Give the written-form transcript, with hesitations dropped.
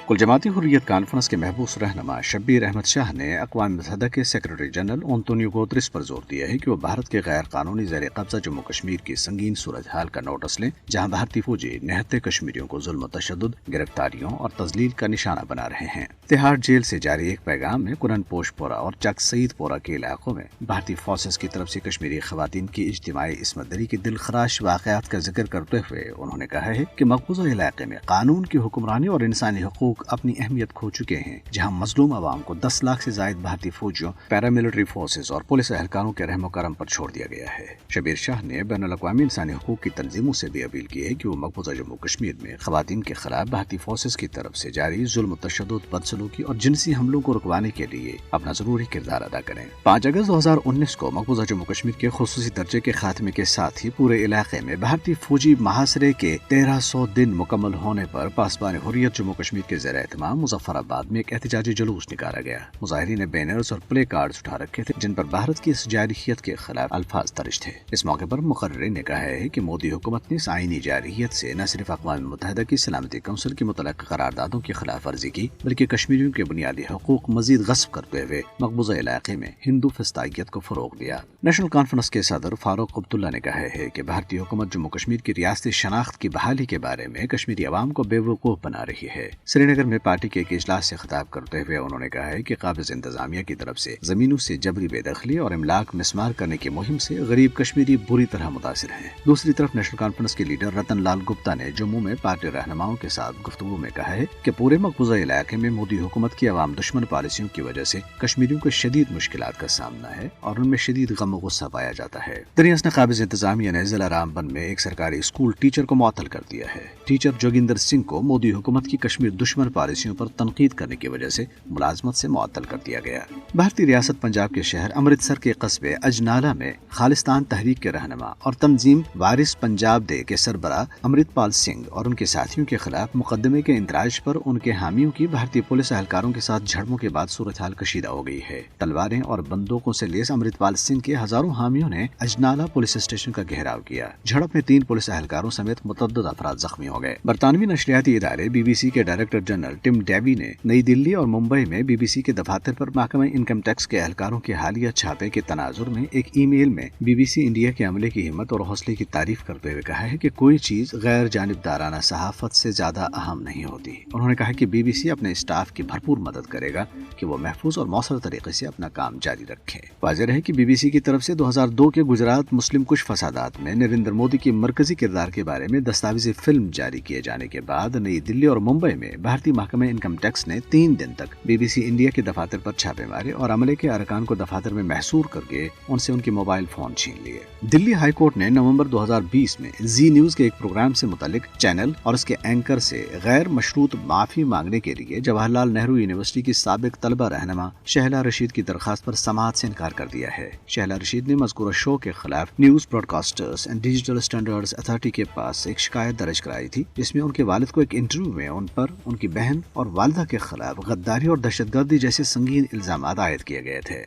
کل جماعتی حریت کانفرنس کے محبوس رہنما شبیر احمد شاہ نے اقوام متحدہ کے سیکرٹری جنرل انتونیو گوتریس پر زور دیا ہے کہ وہ بھارت کے غیر قانونی زیر قبضہ جموں کشمیر کی سنگین صورتحال کا نوٹس لیں، جہاں بھارتی فوجی نہتے کشمیریوں کو ظلم و تشدد، گرفتاریوں اور تذلیل کا نشانہ بنا رہے ہیں۔ تہاڑ جیل سے جاری ایک پیغام میں قرن پوش پورہ اور چک سعید پورہ کے علاقوں میں بھارتی فورسز کی طرف سے کشمیری خواتین کی اجتماعی عصمت دری کی دلخراش واقعات کا ذکر کرتے ہوئے انہوں نے کہا ہے کہ مقبوضہ علاقے میں قانون کی حکمرانی اور انسانی حقوق اپنی اہمیت کھو چکے ہیں، جہاں مظلوم عوام کو 10 لاکھ سے زائد بھارتی فوجیوں، پیراملٹری فورسز اور پولیس اہلکاروں کے رحم و کرم پر چھوڑ دیا گیا ہے۔ شبیر شاہ نے بین الاقوامی انسانی حقوق کی تنظیموں سے بھی اپیل کی ہے کہ وہ مقبوضہ جموں کشمیر میں خواتین کے خلاف بھارتی فورسز کی طرف سے جاری ظلم و تشدد، بدسلوکی اور جنسی حملوں کو رکوانے کے لیے اپنا ضروری کردار ادا کریں۔ 5 اگست 2019 کو مقبوضہ جموں کشمیر کے خصوصی درجے کے خاتمے کے ساتھ ہی پورے علاقے میں بھارتی فوجی محاصرے کے 1300 دن مکمل ہونے پر پاسبان حریت جموں کشمیر کے زیر اہتمام مظفر آباد میں ایک احتجاجی جلوس نکالا گیا۔ مظاہرین نے بینرز اور پلے کارڈز اٹھا رکھے تھے جن پر بھارت کی اس جارحیت کے خلاف الفاظ درج تھے۔ اس موقع پر مقررین نے کہا ہے کہ مودی حکومت نے اس آئینی جارحیت سے نہ صرف اقوام متحدہ کی سلامتی کونسل کی متعلق قراردادوں کی خلاف ورزی کی، بلکہ کشمیریوں کے بنیادی حقوق مزید غصب کرتے ہوئے مقبوضہ علاقے میں ہندو فسطائیت کو فروغ دیا۔ نیشنل کانفرنس کے صدر فاروق عبداللہ نے کہا ہے کہ بھارتی حکومت جموں کشمیر کی ریاستی شناخت کی بحالی کے بارے میں کشمیری عوام کو بے وقوف بنا رہی ہے۔ سری نگر میں پارٹی کے ایک اجلاس سے خطاب کرتے ہوئے انہوں نے کہا ہے کہ قابض انتظامیہ کی طرف سے زمینوں سے جبری بے دخلی اور املاک مسمار کرنے کی مہم سے غریب کشمیری بری طرح متاثر ہیں۔ دوسری طرف نیشنل کانفرنس کے لیڈر رتن لال گپتا نے جموں میں پارٹی رہنماؤں کے ساتھ گفتگو میں کہا ہے کہ پورے مقبوضہ علاقے میں مودی حکومت کی عوام دشمن پالیسیوں کی وجہ سے کشمیریوں کو شدید مشکلات کا سامنا ہے اور ان میں شدید غم و غصہ پایا جاتا ہے۔ دریاس نے قابض انتظامیہ نے ضلع رامبن میں ایک سرکاری اسکول ٹیچر کو معطل کر دیا ہے۔ ٹیچر جوگیندر سنگھ کو مودی حکومت کی کشمیر دشمن پالیسیوں پر تنقید کرنے کی وجہ سے ملازمت سے معطل کر دیا گیا۔ بھارتی ریاست پنجاب کے شہر امرتسر کے قصبے اجنالہ میں خالصتان تحریک کے رہنما اور تنظیم وارث پنجاب دے کے سربراہ امرت پال سنگھ اور ان کے ساتھیوں کے خلاف مقدمے کے اندراج پر ان کے حامیوں کی بھارتی پولیس اہلکاروں کے ساتھ جھڑپوں کے بعد صورتحال کشیدہ ہو گئی ہے۔ تلواریں اور بندوقوں سے لیس امرت پال سنگھ کے ہزاروں حامیوں نے اجنالہ پولیس اسٹیشن کا گھیراؤ کیا۔ جھڑپ میں 3 پولیس اہلکاروں سمیت متعدد افراد زخمی ہو گئے۔ برطانوی نشریاتی ادارے BBC کے ڈائریکٹر جنرل ٹم ڈیوی نے نئی دلی اور ممبئی میں BBC کے دفاتر پر محکمہ انکم ٹیکس کے اہلکاروں کے حالیہ چھاپے کے تناظر میں ایک ای میل میں BBC انڈیا کے عملے کی ہمت اور حوصلے کی تعریف کرتے ہوئے کہا ہے کہ کوئی چیز غیر جانبدارانہ صحافت سے زیادہ اہم نہیں ہوتی۔ انہوں نے کہا کہ BBC اپنے اسٹاف کی بھرپور مدد کرے گا کہ وہ محفوظ اور مؤثر طریقے سے اپنا کام جاری رکھے۔ واضح ہے کہ BBC کی طرف سے 2002 کے گجرات مسلم کش فسادات میں نریندر مودی کے مرکزی کردار کے بارے میں دستاویزی فلم جاری کیے جانے کے بعد نئی دلی اور ممبئی میں بھارتی محکمہ انکم ٹیکس نے 3 دن تک BBC انڈیا کے دفاتر پر چھاپے مارے اور عملے کے ارکان کو دفاتر میں محصور کر کے ان سے ان کے موبائل فون چھین لیے۔ دلی ہائی کورٹ نے نومبر 2020 میں زی نیوز کے ایک پروگرام سے متعلق چینل اور اس کے اینکر سے غیر مشروط معافی مانگنے کے لیے جواہر لال نہرو یونیورسٹی کی سابق طلبہ رہنما شہلا رشید کی درخواست پر سماعت سے انکار کر دیا ہے۔ شہلا رشید نے مذکورہ شو کے خلاف news broadcasters and digital standards authority کے پاس ایک شکایت درج کرائی تھی، جس میں ان کے والد کو ایک انٹرویو میں ان پر، ان کی بہن اور والدہ کے خلاف غداری اور دہشت گردی جیسے سنگین الزامات عائد کیے گئے تھے۔